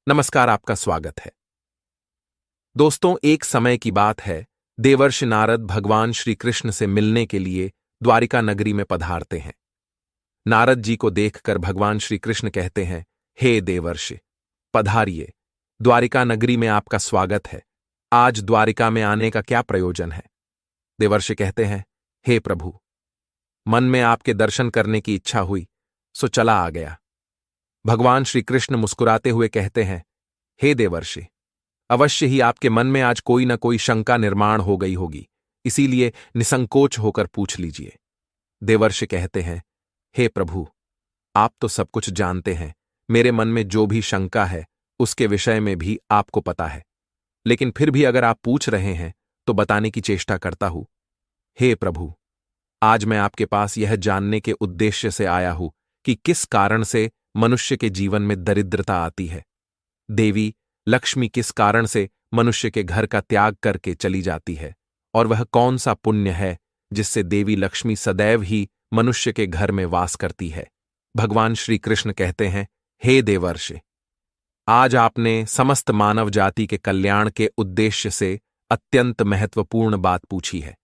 नमस्कार, आपका स्वागत है। दोस्तों, एक समय की बात है, देवर्षि नारद भगवान श्री कृष्ण से मिलने के लिए द्वारिका नगरी में पधारते हैं। नारद जी को देखकर भगवान श्री कृष्ण कहते हैं, हे देवर्षि, पधारिए, द्वारिका नगरी में आपका स्वागत है। आज द्वारिका में आने का क्या प्रयोजन है? देवर्षि कहते हैं, हे प्रभु, मन में आपके दर्शन करने की इच्छा हुई, सो चला आ गया। भगवान श्री कृष्ण मुस्कुराते हुए कहते हैं, हे देवर्षि, अवश्य ही आपके मन में आज कोई न कोई शंका निर्माण हो गई होगी, इसीलिए निसंकोच होकर पूछ लीजिए। देवर्षि कहते हैं, हे प्रभु, आप तो सब कुछ जानते हैं, मेरे मन में जो भी शंका है उसके विषय में भी आपको पता है, लेकिन फिर भी अगर आप पूछ रहे हैं तो बताने की चेष्टा करता हूं। हे प्रभु, आज मैं आपके पास यह जानने के उद्देश्य से आया हूं कि किस कारण से मनुष्य के जीवन में दरिद्रता आती है। देवी लक्ष्मी किस कारण से मनुष्य के घर का त्याग करके चली जाती है, और वह कौन सा पुण्य है जिससे देवी लक्ष्मी सदैव ही मनुष्य के घर में वास करती है। भगवान श्री कृष्ण कहते हैं, हे देवर्षि, आज आपने समस्त मानव जाति के कल्याण के उद्देश्य से अत्यंत महत्वपूर्ण बात पूछी है।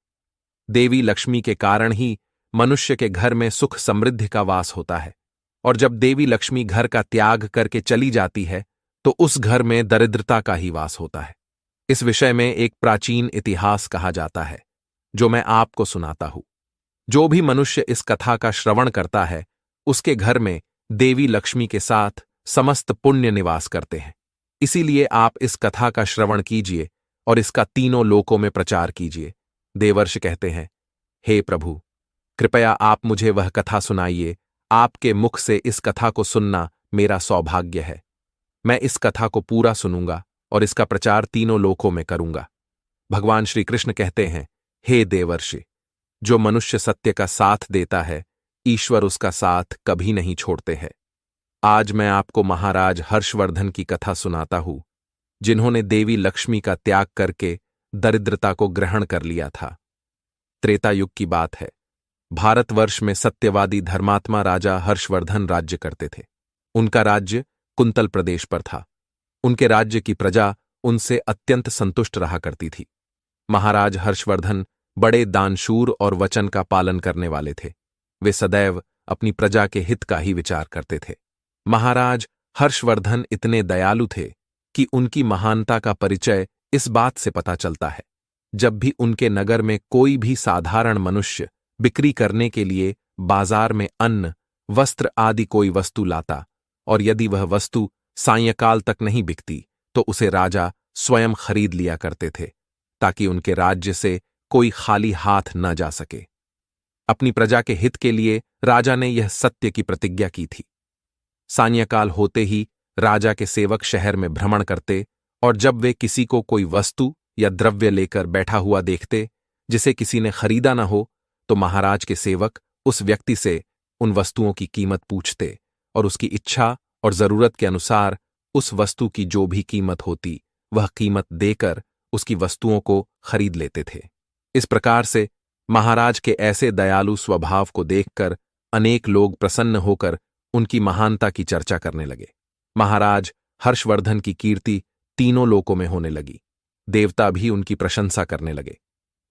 देवी लक्ष्मी के कारण ही मनुष्य के घर में सुख समृद्धि का वास होता है, और जब देवी लक्ष्मी घर का त्याग करके चली जाती है तो उस घर में दरिद्रता का ही वास होता है। इस विषय में एक प्राचीन इतिहास कहा जाता है, जो मैं आपको सुनाता हूं। जो भी मनुष्य इस कथा का श्रवण करता है, उसके घर में देवी लक्ष्मी के साथ समस्त पुण्य निवास करते हैं। इसीलिए आप इस कथा का श्रवण कीजिए और इसका तीनों लोकों में प्रचार कीजिए। देवर्षि कहते हैं, हे प्रभु, कृपया आप मुझे वह कथा सुनाइए। आपके मुख से इस कथा को सुनना मेरा सौभाग्य है। मैं इस कथा को पूरा सुनूंगा और इसका प्रचार तीनों लोकों में करूंगा। भगवान श्री कृष्ण कहते हैं, हे देवर्षि, जो मनुष्य सत्य का साथ देता है, ईश्वर उसका साथ कभी नहीं छोड़ते हैं। आज मैं आपको महाराज हर्षवर्धन की कथा सुनाता हूं, जिन्होंने देवी लक्ष्मी का त्याग करके दरिद्रता को ग्रहण कर लिया था। त्रेता युग की बात है। भारतवर्ष में सत्यवादी धर्मात्मा राजा हर्षवर्धन राज्य करते थे। उनका राज्य कुंतल प्रदेश पर था। उनके राज्य की प्रजा उनसे अत्यंत संतुष्ट रहा करती थी। महाराज हर्षवर्धन बड़े दानशूर और वचन का पालन करने वाले थे। वे सदैव अपनी प्रजा के हित का ही विचार करते थे। महाराज हर्षवर्धन इतने दयालु थे कि उनकी महानता का परिचय इस बात से पता चलता है, जब भी उनके नगर में कोई भी साधारण मनुष्य बिक्री करने के लिए बाजार में अन्न, वस्त्र आदि कोई वस्तु लाता, और यदि वह वस्तु सायंकाल तक नहीं बिकती तो उसे राजा स्वयं खरीद लिया करते थे, ताकि उनके राज्य से कोई खाली हाथ न जा सके। अपनी प्रजा के हित के लिए राजा ने यह सत्य की प्रतिज्ञा की थी। सायंकाल होते ही राजा के सेवक शहर में भ्रमण करते, और जब वे किसी को कोई वस्तु या द्रव्य लेकर बैठा हुआ देखते जिसे किसी ने खरीदा न हो, तो महाराज के सेवक उस व्यक्ति से उन वस्तुओं की कीमत पूछते और उसकी इच्छा और जरूरत के अनुसार उस वस्तु की जो भी कीमत होती वह कीमत देकर उसकी वस्तुओं को खरीद लेते थे। इस प्रकार से महाराज के ऐसे दयालु स्वभाव को देखकर अनेक लोग प्रसन्न होकर उनकी महानता की चर्चा करने लगे। महाराज हर्षवर्धन की कीर्ति तीनों लोकों में होने लगी। देवता भी उनकी प्रशंसा करने लगे।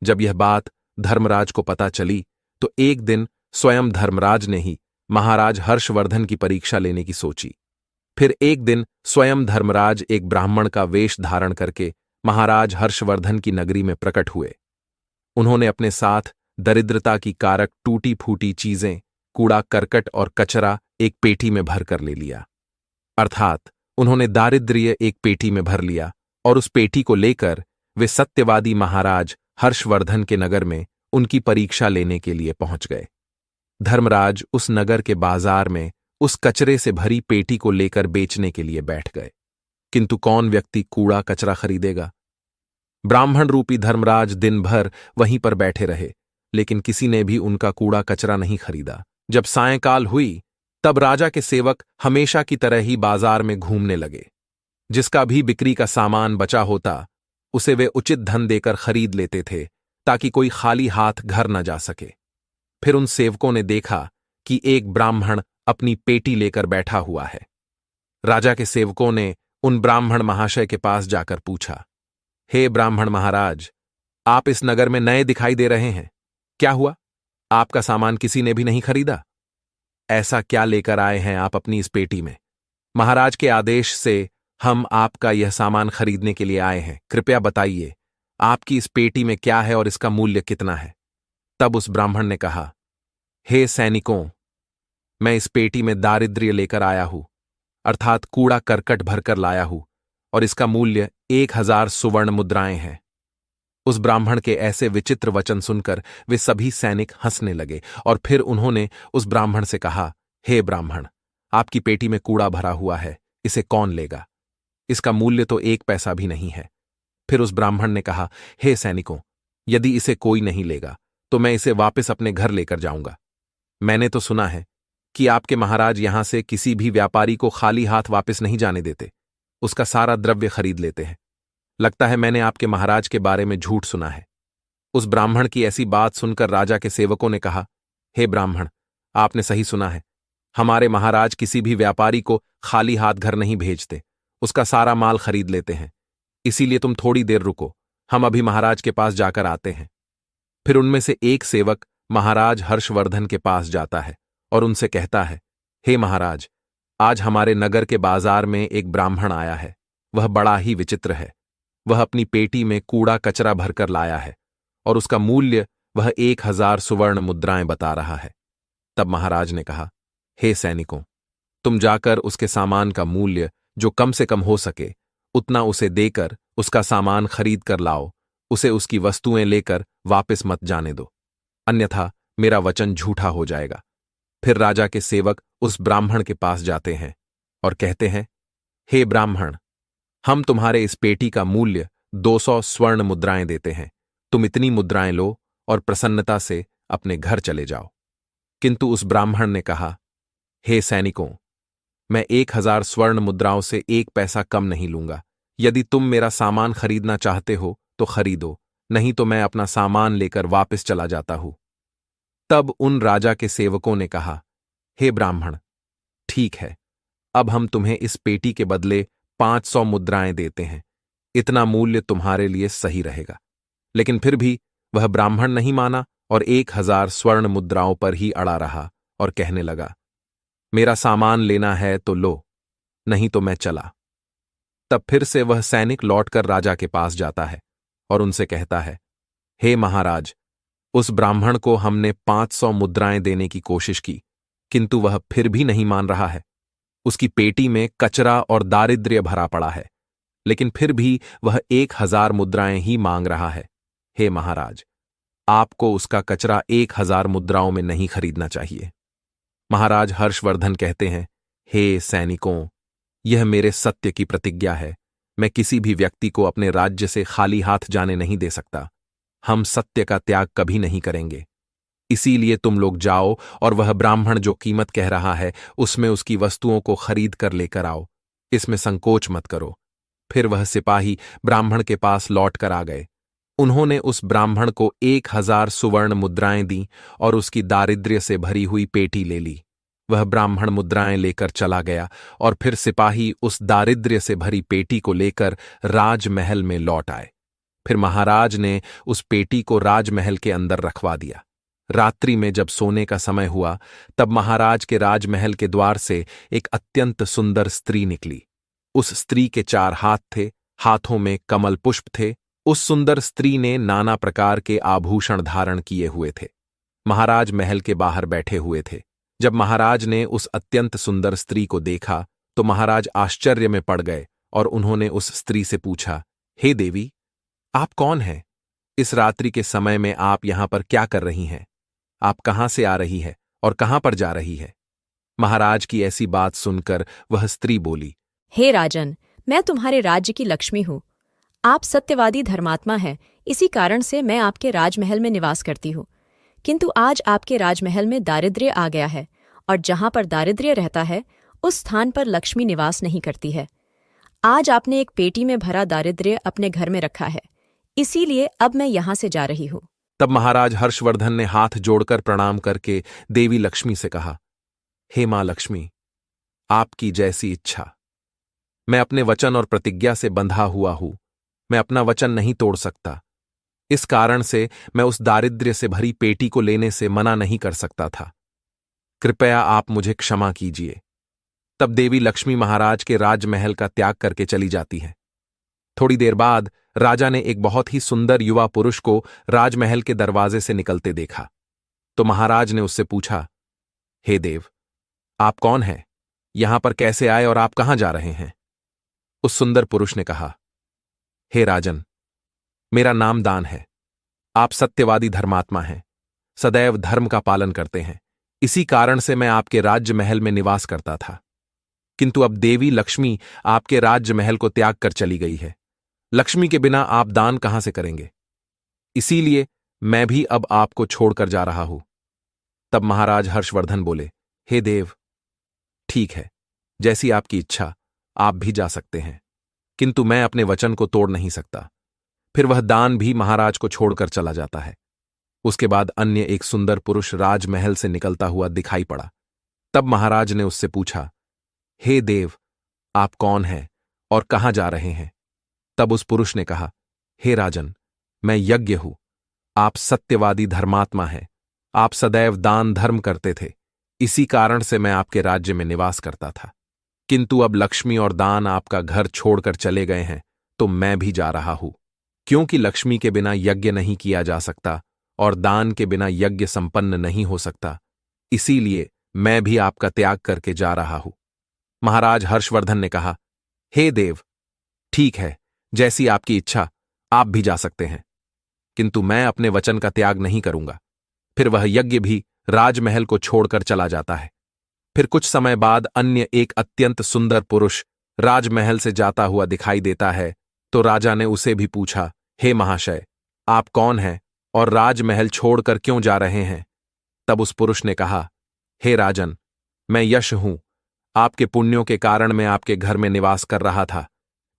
जब यह बात धर्मराज को पता चली तो एक दिन स्वयं धर्मराज ने ही महाराज हर्षवर्धन की परीक्षा लेने की सोची। फिर एक दिन स्वयं धर्मराज एक ब्राह्मण का वेश धारण करके महाराज हर्षवर्धन की नगरी में प्रकट हुए। उन्होंने अपने साथ दरिद्रता की कारक टूटी फूटी चीजें, कूड़ा करकट और कचरा एक पेटी में भर कर ले लिया। अर्थात उन्होंने दारिद्र्य एक पेटी में भर लिया, और उस पेटी को लेकर वे सत्यवादी महाराज हर्षवर्धन के नगर में उनकी परीक्षा लेने के लिए पहुंच गए। धर्मराज उस नगर के बाजार में उस कचरे से भरी पेटी को लेकर बेचने के लिए बैठ गए, किंतु कौन व्यक्ति कूड़ा कचरा खरीदेगा? ब्राह्मण रूपी धर्मराज दिन भर वहीं पर बैठे रहे, लेकिन किसी ने भी उनका कूड़ा कचरा नहीं खरीदा। जब सायंकाल हुई तब राजा के सेवक हमेशा की तरह ही बाजार में घूमने लगे। जिसका भी बिक्री का सामान बचा होता उसे वे उचित धन देकर खरीद लेते थे, ताकि कोई खाली हाथ घर न जा सके। फिर उन सेवकों ने देखा कि एक ब्राह्मण अपनी पेटी लेकर बैठा हुआ है। राजा के सेवकों ने उन ब्राह्मण महाशय के पास जाकर पूछा, हे ब्राह्मण महाराज, आप इस नगर में नए दिखाई दे रहे हैं। क्या हुआ? आपका सामान किसी ने भी नहीं खरीदा? ऐसा क्या लेकर आए हैं आप अपनी इस पेटी में? महाराज के आदेश से हम आपका यह सामान खरीदने के लिए आए हैं। कृपया बताइए, आपकी इस पेटी में क्या है और इसका मूल्य कितना है? तब उस ब्राह्मण ने कहा, हे सैनिकों, मैं इस पेटी में दारिद्र्य लेकर आया हूं, अर्थात कूड़ा करकट भरकर लाया हूं, और इसका मूल्य 1000 सुवर्ण मुद्राएं हैं। उस ब्राह्मण के ऐसे विचित्र वचन सुनकर वे सभी सैनिक हंसने लगे और फिर उन्होंने उस ब्राह्मण से कहा, हे ब्राह्मण, आपकी पेटी में कूड़ा भरा हुआ है, इसे कौन लेगा? इसका मूल्य तो 1 पैसा भी नहीं है। फिर उस ब्राह्मण ने कहा, हे सैनिकों, यदि इसे कोई नहीं लेगा तो मैं इसे वापस अपने घर लेकर जाऊंगा। मैंने तो सुना है कि आपके महाराज यहां से किसी भी व्यापारी को खाली हाथ वापस नहीं जाने देते, उसका सारा द्रव्य खरीद लेते हैं। लगता है मैंने आपके महाराज के बारे में झूठ सुना है। उस ब्राह्मण की ऐसी बात सुनकर राजा के सेवकों ने कहा, हे ब्राह्मण, आपने सही सुना है। हमारे महाराज किसी भी व्यापारी को खाली हाथ घर नहीं भेजते, उसका सारा माल खरीद लेते हैं। इसीलिए तुम थोड़ी देर रुको, हम अभी महाराज के पास जाकर आते हैं। फिर उनमें से एक सेवक महाराज हर्षवर्धन के पास जाता है और उनसे कहता है, हे महाराज, आज हमारे नगर के बाजार में एक ब्राह्मण आया है। वह बड़ा ही विचित्र है। वह अपनी पेटी में कूड़ा कचरा भरकर लाया है और उसका मूल्य वह 1000 सुवर्ण मुद्राएं बता रहा है। तब महाराज ने कहा, हे सैनिकों, तुम जाकर उसके सामान का मूल्य जो कम से कम हो सके उतना उसे देकर उसका सामान खरीद कर लाओ। उसे उसकी वस्तुएं लेकर वापस मत जाने दो, अन्यथा मेरा वचन झूठा हो जाएगा। फिर राजा के सेवक उस ब्राह्मण के पास जाते हैं और कहते हैं, हे ब्राह्मण, हम तुम्हारे इस पेटी का मूल्य 200 स्वर्ण मुद्राएं देते हैं। तुम इतनी मुद्राएं लो और प्रसन्नता से अपने घर चले जाओ। किंतु उस ब्राह्मण ने कहा, हे सैनिकों, मैं 1000 स्वर्ण मुद्राओं से 1 पैसा कम नहीं लूंगा। यदि तुम मेरा सामान खरीदना चाहते हो तो खरीदो, नहीं तो मैं अपना सामान लेकर वापस चला जाता हूं। तब उन राजा के सेवकों ने कहा, हे ब्राह्मण, ठीक है, अब हम तुम्हें इस पेटी के बदले 500 मुद्राएं देते हैं। इतना मूल्य तुम्हारे लिए सही रहेगा। लेकिन फिर भी वह ब्राह्मण नहीं माना और 1000 स्वर्ण मुद्राओं पर ही अड़ा रहा और कहने लगा, मेरा सामान लेना है तो लो, नहीं तो मैं चला। तब फिर से वह सैनिक लौटकर राजा के पास जाता है और उनसे कहता है, हे महाराज, उस ब्राह्मण को हमने 500 मुद्राएं देने की कोशिश की, किंतु वह फिर भी नहीं मान रहा है। उसकी पेटी में कचरा और दारिद्र्य भरा पड़ा है, लेकिन फिर भी वह 1000 मुद्राएं ही मांग रहा है। हे महाराज, आपको उसका कचरा 1000 मुद्राओं में नहीं खरीदना चाहिए। महाराज हर्षवर्धन कहते हैं, हे सैनिकों, यह मेरे सत्य की प्रतिज्ञा है। मैं किसी भी व्यक्ति को अपने राज्य से खाली हाथ जाने नहीं दे सकता। हम सत्य का त्याग कभी नहीं करेंगे। इसीलिए तुम लोग जाओ और वह ब्राह्मण जो कीमत कह रहा है उसमें उसकी वस्तुओं को खरीद कर लेकर आओ। इसमें संकोच मत करो। फिर वह सिपाही ब्राह्मण के पास लौट कर आ गए। उन्होंने उस ब्राह्मण को 1000 सुवर्ण मुद्राएं दी और उसकी दारिद्र्य से भरी हुई पेटी ले ली। वह ब्राह्मण मुद्राएं लेकर चला गया और फिर सिपाही उस दारिद्र्य से भरी पेटी को लेकर राजमहल में लौट आए। फिर महाराज ने उस पेटी को राजमहल के अंदर रखवा दिया। रात्रि में जब सोने का समय हुआ तब महाराज के राजमहल के द्वार से एक अत्यंत सुंदर स्त्री निकली। उस स्त्री के 4 हाथ थे, हाथों में कमल पुष्प थे। उस सुंदर स्त्री ने नाना प्रकार के आभूषण धारण किए हुए थे। महाराज महल के बाहर बैठे हुए थे। जब महाराज ने उस अत्यंत सुंदर स्त्री को देखा तो महाराज आश्चर्य में पड़ गए और उन्होंने उस स्त्री से पूछा, हे देवी, आप कौन हैं? इस रात्रि के समय में आप यहां पर क्या कर रही हैं? आप कहां से आ रही है और कहां पर जा रही है? महाराज की ऐसी बात सुनकर वह स्त्री बोली, हे राजन, मैं तुम्हारे राज्य की लक्ष्मी हूँ। आप सत्यवादी धर्मात्मा हैं, इसी कारण से मैं आपके राजमहल में निवास करती हूँ। किंतु आज आपके राजमहल में दारिद्र्य आ गया है और जहां पर दारिद्र्य रहता है उस स्थान पर लक्ष्मी निवास नहीं करती है। आज आपने एक पेटी में भरा दारिद्र्य अपने घर में रखा है, इसीलिए अब मैं यहां से जा रही हूँ। तब महाराज हर्षवर्धन ने हाथ जोड़कर प्रणाम करके देवी लक्ष्मी से कहा, हे मां लक्ष्मी, आपकी जैसी इच्छा। मैं अपने वचन और प्रतिज्ञा से बंधा हुआ हूं। मैं अपना वचन नहीं तोड़ सकता। इस कारण से मैं उस दारिद्र्य से भरी पेटी को लेने से मना नहीं कर सकता था। कृपया आप मुझे क्षमा कीजिए। तब देवी लक्ष्मी महाराज के राजमहल का त्याग करके चली जाती है। थोड़ी देर बाद राजा ने एक बहुत ही सुंदर युवा पुरुष को राजमहल के दरवाजे से निकलते देखा। तो महाराज ने उससे पूछा, हे देव, आप कौन हैं? यहां पर कैसे आए और आप कहां जा रहे हैं? उस सुंदर पुरुष ने कहा, हे राजन, मेरा नाम दान है। आप सत्यवादी धर्मात्मा हैं, सदैव धर्म का पालन करते हैं। इसी कारण से मैं आपके राज्य महल में निवास करता था। किंतु अब देवी लक्ष्मी आपके राज्य महल को त्याग कर चली गई है। लक्ष्मी के बिना आप दान कहां से करेंगे? इसीलिए मैं भी अब आपको छोड़कर जा रहा हूं। तब महाराज हर्षवर्धन बोले, हे देव, ठीक है, जैसी आपकी इच्छा, आप भी जा सकते हैं, किंतु मैं अपने वचन को तोड़ नहीं सकता। फिर वह दान भी महाराज को छोड़कर चला जाता है। उसके बाद अन्य एक सुंदर पुरुष राजमहल से निकलता हुआ दिखाई पड़ा। तब महाराज ने उससे पूछा, हे देव, आप कौन हैं और कहां जा रहे हैं? तब उस पुरुष ने कहा, हे राजन, मैं यज्ञ हूं। आप सत्यवादी धर्मात्मा हैं। आप सदैव दान धर्म करते थे। इसी कारण से मैं आपके राज्य में निवास करता था। किंतु अब लक्ष्मी और दान आपका घर छोड़कर चले गए हैं, तो मैं भी जा रहा हूं। क्योंकि लक्ष्मी के बिना यज्ञ नहीं किया जा सकता और दान के बिना यज्ञ संपन्न नहीं हो सकता, इसीलिए मैं भी आपका त्याग करके जा रहा हूं। महाराज हर्षवर्धन ने कहा, हे देव, ठीक है, जैसी आपकी इच्छा, आप भी जा सकते हैं, किंतु मैं अपने वचन का त्याग नहीं करूंगा। फिर वह यज्ञ भी राजमहल को छोड़कर चला जाता है। फिर कुछ समय बाद अन्य एक अत्यंत सुंदर पुरुष राजमहल से जाता हुआ दिखाई देता है। तो राजा ने उसे भी पूछा, हे महाशय, आप कौन हैं और राजमहल छोड़कर क्यों जा रहे हैं? तब उस पुरुष ने कहा, हे राजन, मैं यश हूं। आपके पुण्यों के कारण मैं आपके घर में निवास कर रहा था,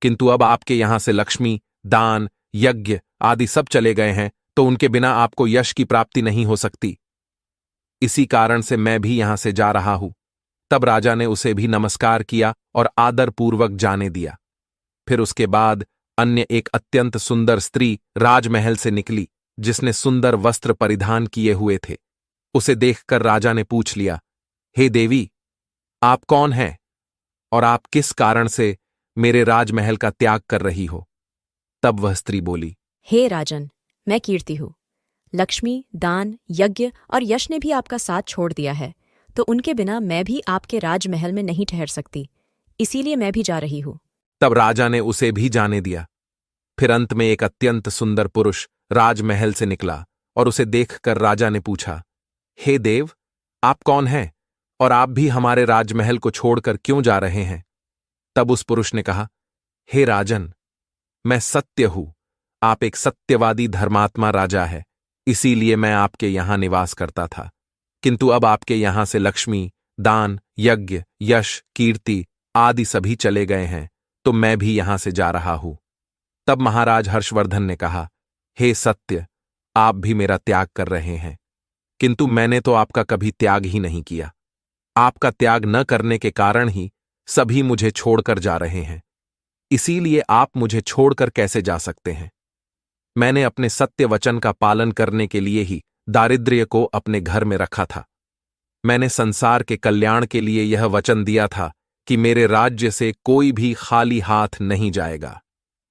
किंतु अब आपके यहां से लक्ष्मी, दान, यज्ञ आदि सब चले गए हैं, तो उनके बिना आपको यश की प्राप्ति नहीं हो सकती। इसी कारण से मैं भी यहां से जा रहा हूं। तब राजा ने उसे भी नमस्कार किया और आदरपूर्वक जाने दिया। फिर उसके बाद अन्य एक अत्यंत सुंदर स्त्री राजमहल से निकली, जिसने सुंदर वस्त्र परिधान किए हुए थे। उसे देखकर राजा ने पूछ लिया, हे देवी, आप कौन हैं और आप किस कारण से मेरे राजमहल का त्याग कर रही हो? तब वह स्त्री बोली, हे राजन, मैं कीर्ति हूँ। लक्ष्मी, दान, यज्ञ और यश ने भी आपका साथ छोड़ दिया है, तो उनके बिना मैं भी आपके राजमहल में नहीं ठहर सकती। इसीलिए मैं भी जा रही हूँ। तब राजा ने उसे भी जाने दिया। फिर अंत में एक अत्यंत सुंदर पुरुष राजमहल से निकला और उसे देखकर राजा ने पूछा, हे देव, आप कौन हैं और आप भी हमारे राजमहल को छोड़कर क्यों जा रहे हैं? तब उस पुरुष ने कहा, हे राजन, मैं सत्य हूं। आप एक सत्यवादी धर्मात्मा राजा है, इसीलिए मैं आपके यहां निवास करता था। किंतु अब आपके यहां से लक्ष्मी, दान, यज्ञ, यश, कीर्ति आदि सभी चले गए हैं, तो मैं भी यहां से जा रहा हूं। तब महाराज हर्षवर्धन ने कहा, हे सत्य, आप भी मेरा त्याग कर रहे हैं, किंतु मैंने तो आपका कभी त्याग ही नहीं किया। आपका त्याग न करने के कारण ही सभी मुझे छोड़कर जा रहे हैं। इसीलिए आप मुझे छोड़कर कैसे जा सकते हैं? मैंने अपने सत्य वचन का पालन करने के लिए ही दारिद्र्य को अपने घर में रखा था। मैंने संसार के कल्याण के लिए यह वचन दिया था कि मेरे राज्य से कोई भी खाली हाथ नहीं जाएगा।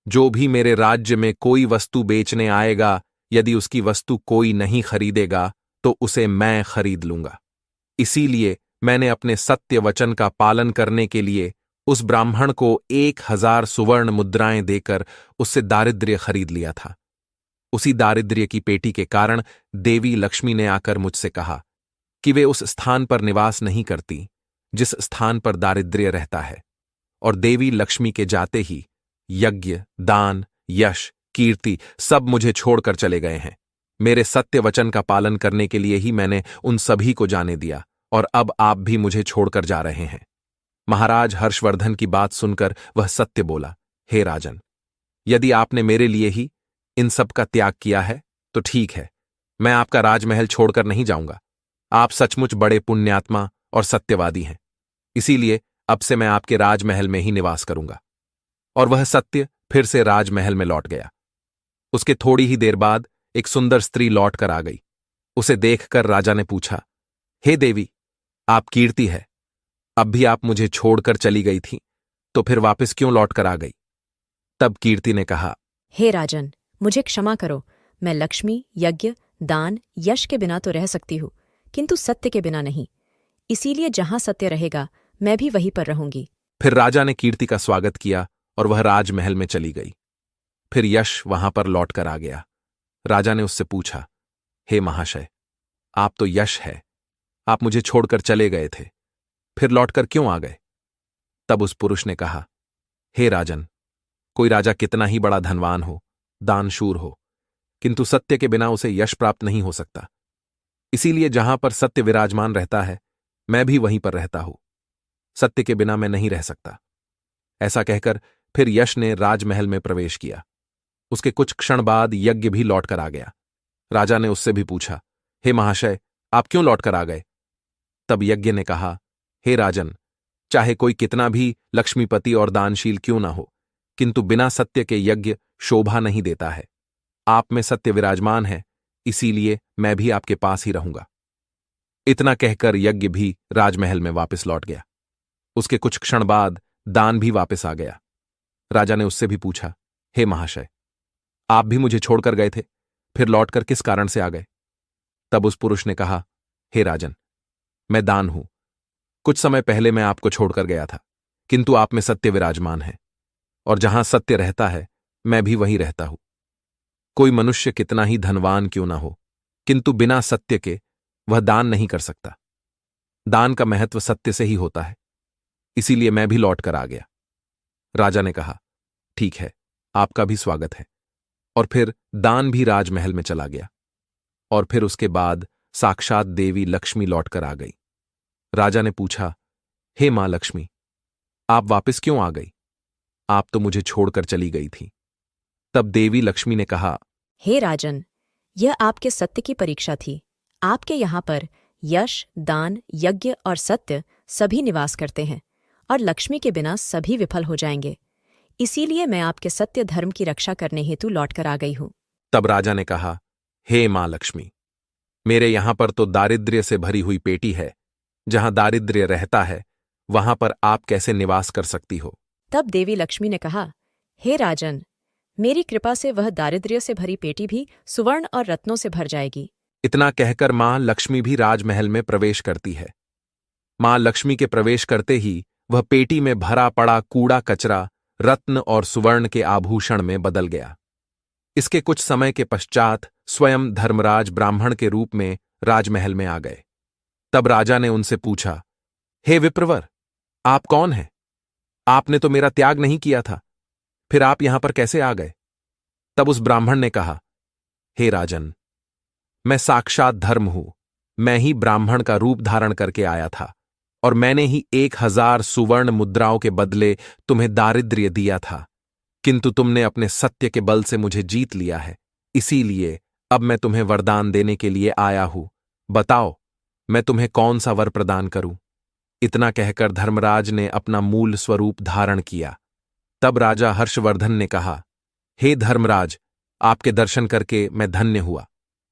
जो भी मेरे राज्य में कोई वस्तु बेचने आएगा, यदि उसकी वस्तु कोई नहीं खरीदेगा, तो उसे मैं खरीद लूंगा। इसीलिए मैंने अपने सत्य वचन का पालन करने के लिए उस ब्राह्मण को 1000 सुवर्ण मुद्राएं देकर उससे दारिद्र्य खरीद लिया था। उसी दारिद्र्य की पेटी के कारण देवी लक्ष्मी ने आकर मुझसे कहा कि वे उस स्थान पर निवास नहीं करती जिस स्थान पर दारिद्र्य रहता है, और देवी लक्ष्मी के जाते ही यज्ञ, दान, यश, कीर्ति सब मुझे छोड़कर चले गए हैं। मेरे सत्य वचन का पालन करने के लिए ही मैंने उन सभी को जाने दिया, और अब आप भी मुझे छोड़कर जा रहे हैं। महाराज हर्षवर्धन की बात सुनकर वह सत्य बोला, हे राजन, यदि आपने मेरे लिए ही इन सब का त्याग किया है तो ठीक है, मैं आपका राजमहल छोड़कर नहीं जाऊंगा। आप सचमुच बड़े पुण्यात्मा और सत्यवादी हैं, इसीलिए अब से मैं आपके राजमहल में ही निवास करूंगा। और वह सत्य फिर से राजमहल में लौट गया। उसके थोड़ी ही देर बाद एक सुंदर स्त्री लौट कर आ गई। उसे देखकर राजा ने पूछा, हे देवी, आप कीर्ति है, अब भी आप मुझे छोड़कर चली गई थी, तो फिर वापस क्यों लौट कर आ गई? तब कीर्ति ने कहा, हे राजन, मुझे क्षमा करो। मैं लक्ष्मी, यज्ञ, दान, यश के बिना तो रह सकती हूँ, किंतु सत्य के बिना नहीं। इसीलिए जहां सत्य रहेगा मैं भी वहीं पर रहूंगी। फिर राजा ने कीर्ति का स्वागत किया और वह राजमहल में चली गई। फिर यश वहां पर लौट कर आ गया। राजा ने उससे पूछा, हे महाशय, आप तो यश है, आप मुझे छोड़कर चले गए थे, फिर लौटकर क्यों आ गए? तब उस पुरुष ने कहा, हे राजन, कोई राजा कितना ही बड़ा धनवान हो, दानशूर हो, किंतु सत्य के बिना उसे यश प्राप्त नहीं हो सकता। इसीलिए जहां पर सत्य विराजमान रहता है, मैं भी वहीं पर रहता हूं। सत्य के बिना मैं नहीं रह सकता। ऐसा कहकर फिर यश ने राजमहल में प्रवेश किया। उसके कुछ क्षण बाद यज्ञ भी लौटकर आ गया। राजा ने उससे भी पूछा, हे महाशय, आप क्यों लौटकर आ गए? तब यज्ञ ने कहा, हे राजन, चाहे कोई कितना भी लक्ष्मीपति और दानशील क्यों ना हो, किंतु बिना सत्य के यज्ञ शोभा नहीं देता है। आप में सत्य विराजमान है, इसीलिए मैं भी आपके पास ही रहूंगा। इतना कहकर यज्ञ भी राजमहल में वापस लौट गया। उसके कुछ क्षण बाद दान भी वापस आ गया। राजा ने उससे भी पूछा, हे महाशय, आप भी मुझे छोड़कर गए थे, फिर लौटकर किस कारण से आ गए? तब उस पुरुष ने कहा, हे राजन, मैं दान हूं। कुछ समय पहले मैं आपको छोड़कर गया था, किंतु आप में सत्य विराजमान है, और जहां सत्य रहता है मैं भी वहीं रहता हूं। कोई मनुष्य कितना ही धनवान क्यों ना हो, किंतु बिना सत्य के वह दान नहीं कर सकता। दान का महत्व सत्य से ही होता है, इसीलिए मैं भी लौट कर आ गया। राजा ने कहा, ठीक है, आपका भी स्वागत है। और फिर दान भी राजमहल में चला गया। और फिर उसके बाद साक्षात देवी लक्ष्मी लौटकर आ गई। राजा ने पूछा, हे मां लक्ष्मी, आप वापस क्यों आ गई? आप तो मुझे छोड़कर चली गई थी। तब देवी लक्ष्मी ने कहा, हे राजन, यह आपके सत्य की परीक्षा थी। आपके यहाँ पर यश, दान, यज्ञ और सत्य सभी निवास करते हैं, और लक्ष्मी के बिना सभी विफल हो जाएंगे। इसीलिए मैं आपके सत्य धर्म की रक्षा करने हेतु लौटकर आ गई हूं। तब राजा ने कहा, हे मां लक्ष्मी, मेरे यहां पर तो दारिद्र्य से भरी हुई पेटी है। जहां दारिद्र्य रहता है वहां पर आप कैसे निवास कर सकती हो? तब देवी लक्ष्मी ने कहा, हे राजन, मेरी कृपा से वह दारिद्र्य से भरी पेटी भी सुवर्ण और रत्नों से भर जाएगी। इतना कहकर मां लक्ष्मी भी राजमहल में प्रवेश करती है। मां लक्ष्मी के प्रवेश करते ही वह पेटी में भरा पड़ा कूड़ा कचरा रत्न और सुवर्ण के आभूषण में बदल गया। इसके कुछ समय के पश्चात स्वयं धर्मराज ब्राह्मण के रूप में राजमहल में आ गए। तब राजा ने उनसे पूछा, हे विप्रवर, आप कौन हैं? आपने तो मेरा त्याग नहीं किया था, फिर आप यहां पर कैसे आ गए? तब उस ब्राह्मण ने कहा, हे राजन, मैं साक्षात धर्म हूं। मैं ही ब्राह्मण का रूप धारण करके आया था, और मैंने ही 1000 सुवर्ण मुद्राओं के बदले तुम्हें दारिद्र्य दिया था, किंतु तुमने अपने सत्य के बल से मुझे जीत लिया है। इसीलिए अब मैं तुम्हें वरदान देने के लिए आया हूं। बताओ, मैं तुम्हें कौन सा वर प्रदान करूं? इतना कहकर धर्मराज ने अपना मूल स्वरूप धारण किया। तब राजा हर्षवर्धन ने कहा, हे धर्मराज, आपके दर्शन करके मैं धन्य हुआ।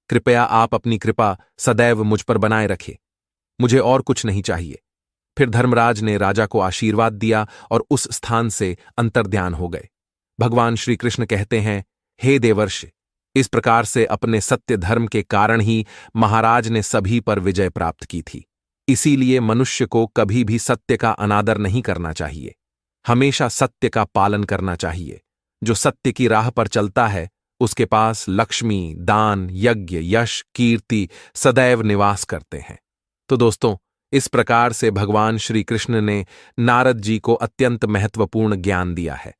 कृपया आप अपनी कृपा सदैव मुझ पर बनाए रखें। मुझे और कुछ नहीं चाहिए। फिर धर्मराज ने राजा को आशीर्वाद दिया और उस स्थान से अंतर्ध्यान हो गए। भगवान श्री कृष्ण कहते हैं, हे देवर्षि, इस प्रकार से अपने सत्य धर्म के कारण ही महाराज ने सभी पर विजय प्राप्त की थी। इसीलिए मनुष्य को कभी भी सत्य का अनादर नहीं करना चाहिए। हमेशा सत्य का पालन करना चाहिए। जो सत्य की राह पर चलता है उसके पास लक्ष्मी, दान, यज्ञ, यश, कीर्ति सदैव निवास करते हैं। तो दोस्तों, इस प्रकार से भगवान श्री कृष्ण ने नारद जी को अत्यंत महत्वपूर्ण ज्ञान दिया है।